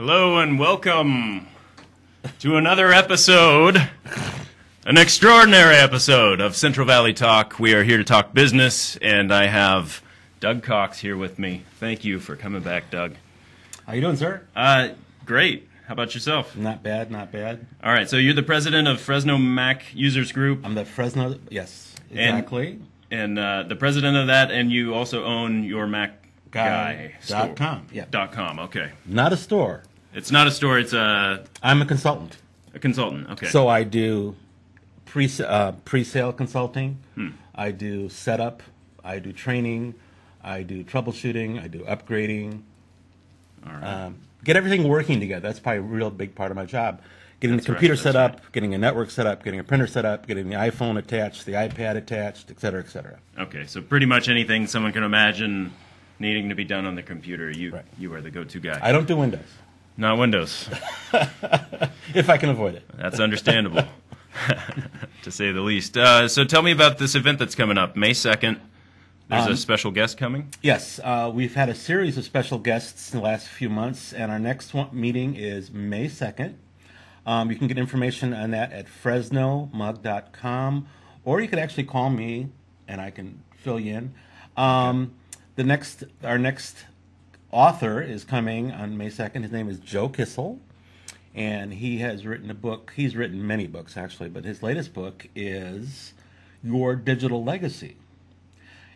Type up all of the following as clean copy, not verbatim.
Hello and welcome to another episode, an extraordinary episode of Central Valley Talk. We are here to talk business, and I have Doug Cox here with me. Thank you for coming back, Doug. How you doing, sir? Great. How about yourself? Not bad, not bad. All right, so you're the president of Fresno Mac Users Group. I'm the Fresno, yes, exactly. And the president of that, and you also own your Mac Guy store. .com, yeah. .com, okay. Not a store. It's not a store, it's a I'm a consultant. consultant, okay. So I do pre-sale consulting. I do setup. I do training. I do troubleshooting. I do upgrading. All right. Get everything working together. That's probably a real big part of my job. Getting That's the computer right, set that's up, getting a network set up, getting a printer set up, getting the iPhone attached, the iPad attached, et cetera, et cetera. Okay, so pretty much anything someone can imagine needing to be done on the computer, you are the go-to guy. I don't do Windows. Not Windows. If I can avoid it. That's understandable, to say the least. So tell me about this event that's coming up, May 2nd. There's a special guest coming? Yes, we've had a series of special guests in the last few months, and our next meeting is May 2nd. You can get information on that at fresnomug.com, or you could actually call me, and I can fill you in. Our next author is coming on May 2nd. His name is Joe Kissel, and he has written a book. He's written many books, actually, but his latest book is Your Digital Legacy.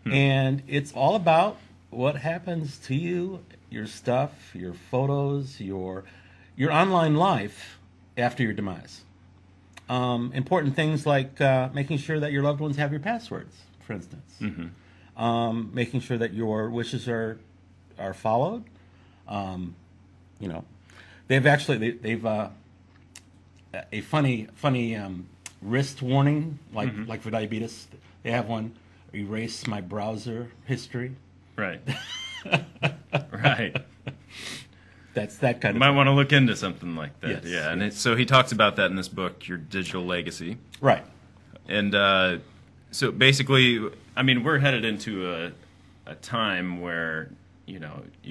And it's all about what happens to you, your stuff, your photos, your online life after your demise. Important things like making sure that your loved ones have your passwords, for instance. Making sure that your wishes are followed. They've a funny wrist warning, like for diabetes. They have one. Erase my browser history. Right. Right. That's that kind You of might thing. want to look into something like that. Yes, yeah, and yes. so he talks about that in this book, Your Digital Legacy. Right. And so basically, I mean, we're headed into a time where, you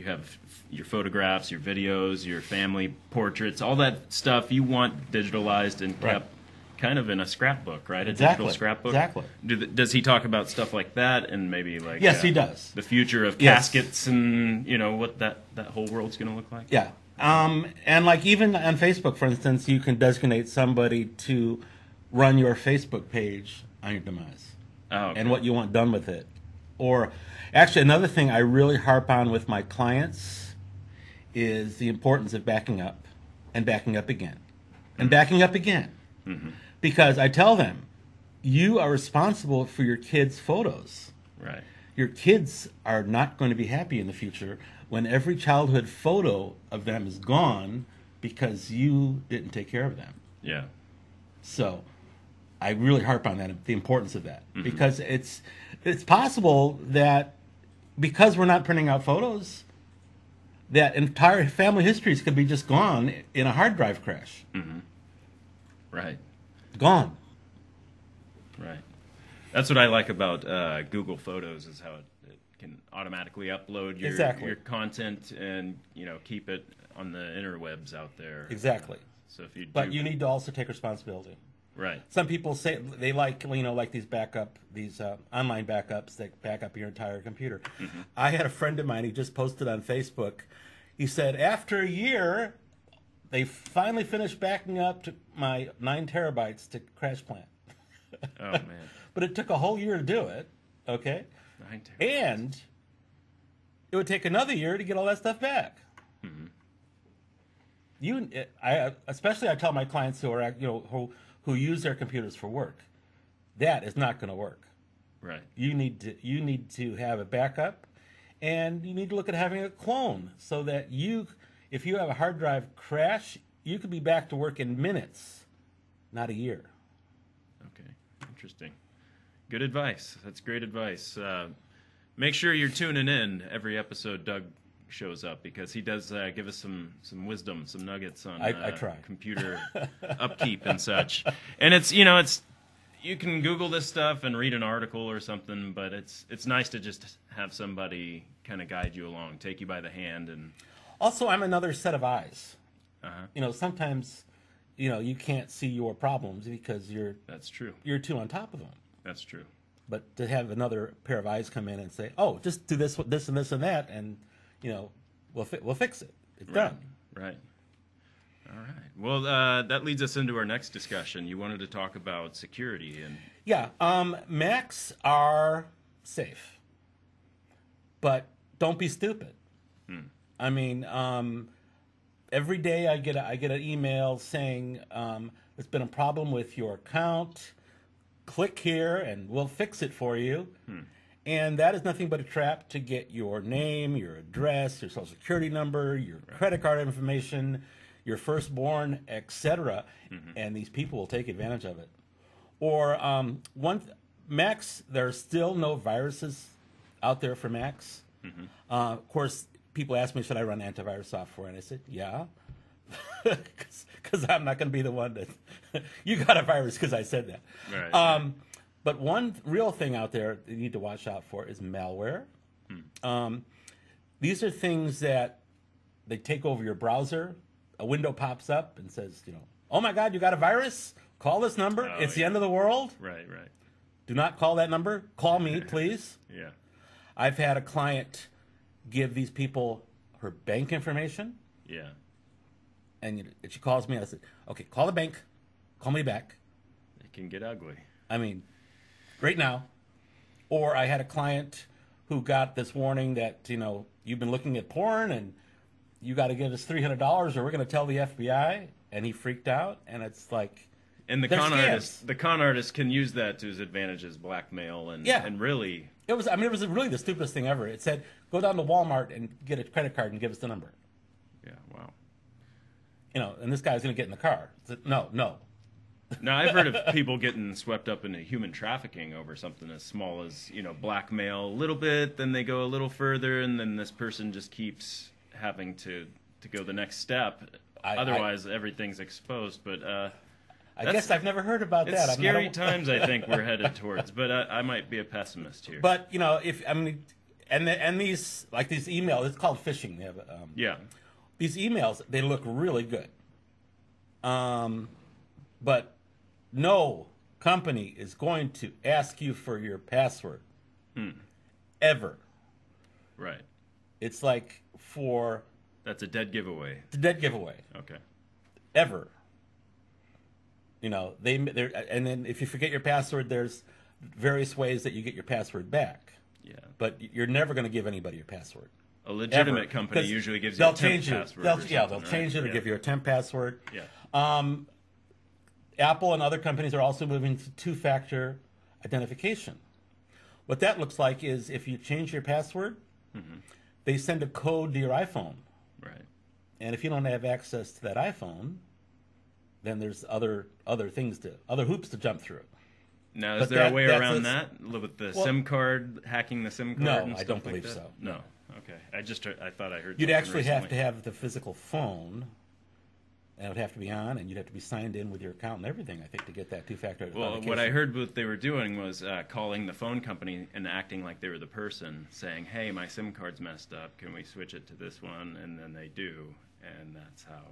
have your photographs, your videos, your family portraits, all that stuff you want digitalized and kept kind of in a scrapbook, right? A digital scrapbook. Exactly. Does he talk about stuff like that and maybe like Yes, he does. the future of Yes. caskets and what that whole world's going to look like? Yeah. And like even on Facebook, for instance, you can designate somebody to run your Facebook page on your demise. Oh, okay. And what you want done with it. Or actually another thing I really harp on with my clients is the importance of backing up and backing up again and backing up again. Because I tell them, you are responsible for your kids' photos. Right. Your kids are not going to be happy in the future when every childhood photo of them is gone because you didn't take care of them. Yeah. So I really harp on that, the importance of that. Because it's possible that because we're not printing out photos, that entire family histories could be just gone in a hard drive crash. Right. Gone. Right. That's what I like about Google Photos is how it can automatically upload your content and keep it on the interwebs out there. Exactly. So if you But you need to also take responsibility. right. Some people say they like these online backups that back up your entire computer. I had a friend of mine, he just posted on Facebook. He said after a year, they finally finished backing up to my 9 terabytes to Crash Plant. Oh man. But it took a whole year to do it. Okay. 9 terabytes. And it would take another year to get all that stuff back. Especially I tell my clients who are who use their computers for work, that is not going to work. Right. You need to have a backup, and you need to look at having a clone so that if you have a hard drive crash, you could be back to work in minutes, not a year. Okay. Interesting. Good advice. That's great advice. Make sure you're tuning in every episode Doug shows up because he does give us some wisdom, some nuggets on I try. computer upkeep and such. And it's you can Google this stuff and read an article or something, but it's nice to just have somebody kind of guide you along, take you by the hand, and Also, I'm another set of eyes. Sometimes, you can't see your problems because That's true. you're too on top of them. That's true. But to have another pair of eyes come in and say, "Oh, just do this, this, and this, and that," and we'll fix it. It's done. Right. All right. Well, that leads us into our next discussion. You wanted to talk about security and Yeah. Macs are safe, but don't be stupid. I mean, every day I get an email saying there's been a problem with your account. Click here and we'll fix it for you. And that is nothing but a trap to get your name, your address, your social security number, your credit card information, your firstborn, etc. And these people will take advantage of it. Or Macs, there are still no viruses out there for Macs. Of course, people ask me, should I run antivirus software? And I said, yeah. Because I'm not going to be the one that you got a virus because I said that. Right. But one real thing out there that you need to watch out for is malware. These are things that they take over your browser. A window pops up and says, oh my God, you got a virus? Call this number. Oh, it's the end of the world. Right. Do not call that number. Call me, please. Yeah. I've had a client give these people her bank information. Yeah. And she calls me and I said, okay, call the bank. Call me back. It can get ugly. I mean, right now. Or I had a client who got this warning that, you've been looking at porn and you got to give us $300 or we're going to tell the FBI. And he freaked out. And it's like, and the they're con scams. artist can use that to his advantage as blackmail and really. It was really the stupidest thing ever. It said, go down to Walmart and get a credit card and give us the number. Yeah, wow. And this guy's going to get in the car. I said, no. Now, I've heard of people getting swept up into human trafficking over something as small as, blackmail a little bit, then they go a little further, and then this person just keeps having to go the next step. Otherwise, everything's exposed. But I guess I've never heard about that. It's scary times, I think, we're headed towards. But I might be a pessimist here. But, and these, like these emails, it's called phishing. They have, yeah. These emails, they look really good. But no company is going to ask you for your password. Ever. Right. It's like That's a dead giveaway. It's a dead giveaway. Okay. Ever. And then if you forget your password, there's various ways that you get your password back. Yeah. But you're never going to give anybody your password. A legitimate company usually gives you a temp password. They'll change it or give you a temp password. Yeah. Apple and other companies are also moving to two-factor identification. What that looks like is if you change your password, they send a code to your iPhone. Right. And if you don't have access to that iPhone, then there's other hoops to jump through. Now, is there a way around that with the SIM card, hacking the SIM card? No, and I stuff don't like believe that? so. No. Okay. I thought I heard. You'd actually recently. have to have the physical phone, and it would have to be on, and you'd have to be signed in with your account and everything, I think, to get that two-factor authentication. Well, what I heard what they were doing was calling the phone company and acting like they were the person, saying, hey, my SIM card's messed up. Can we switch it to this one? And then they do, and that's how...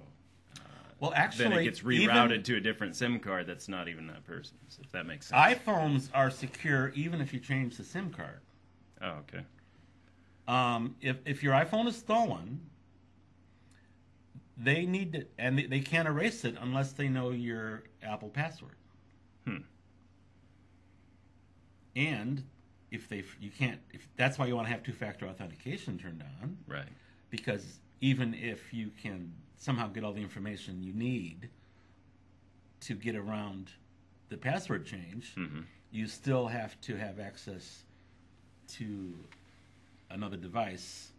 then it gets rerouted to a different SIM card that's not even that person's, if that makes sense. iPhones are secure even if you change the SIM card. Oh, okay. If your iPhone is stolen, they need to, and they can't erase it unless they know your Apple password. And if that's why you want to have two-factor authentication turned on, right? Because even if you can somehow get all the information you need to get around the password change, you still have to have access to another device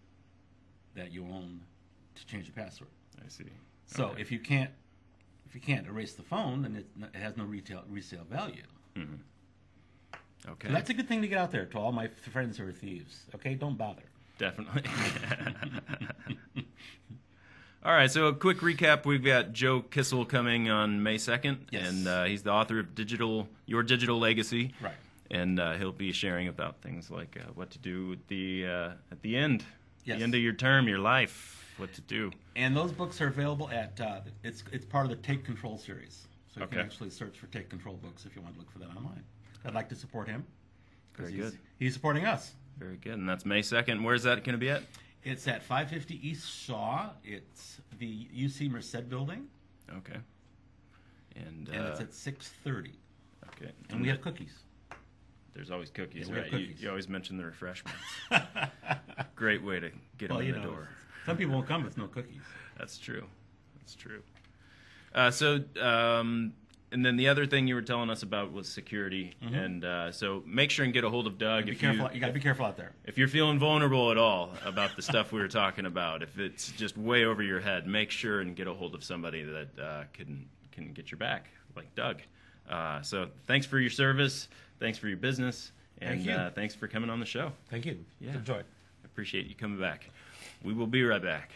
that you own to change the password. I see. So if you can't erase the phone, then it has no resale value. Okay. So that's a good thing to get out there to all my friends who are thieves. Okay, don't bother. Definitely. All right, so a quick recap. We've got Joe Kissel coming on May 2nd, and he's the author of Your Digital Legacy. Right. And he'll be sharing about things like what to do at the end, the end of your term, your life. what to do. And those books are available at it's part of the Take Control series. So you can Okay. actually search for Take Control books if you want to look for that online. I'd like to support him. 'Cause Very good. He's supporting us. Very good. And that's May 2nd. Where's that going to be at? It's at 550 East Shaw. It's the UC Merced building, Okay. And and it's at 6:30. okay. And we have cookies. There's always cookies, Yeah, we have right? cookies. You always mention the refreshments. Great way to get them in the door. Some people won't come with no cookies. That's true. That's true. And then the other thing you were telling us about was security, and so make sure and get a hold of Doug. Be careful. You got to be careful out there. If you're feeling vulnerable at all about the stuff we were talking about, if it's just way over your head, make sure and get a hold of somebody that can get your back, like Doug. So thanks for your service, thanks for your business, and Thank you. Thanks for coming on the show. Thank you. Yeah. Enjoy. I appreciate you coming back. We will be right back.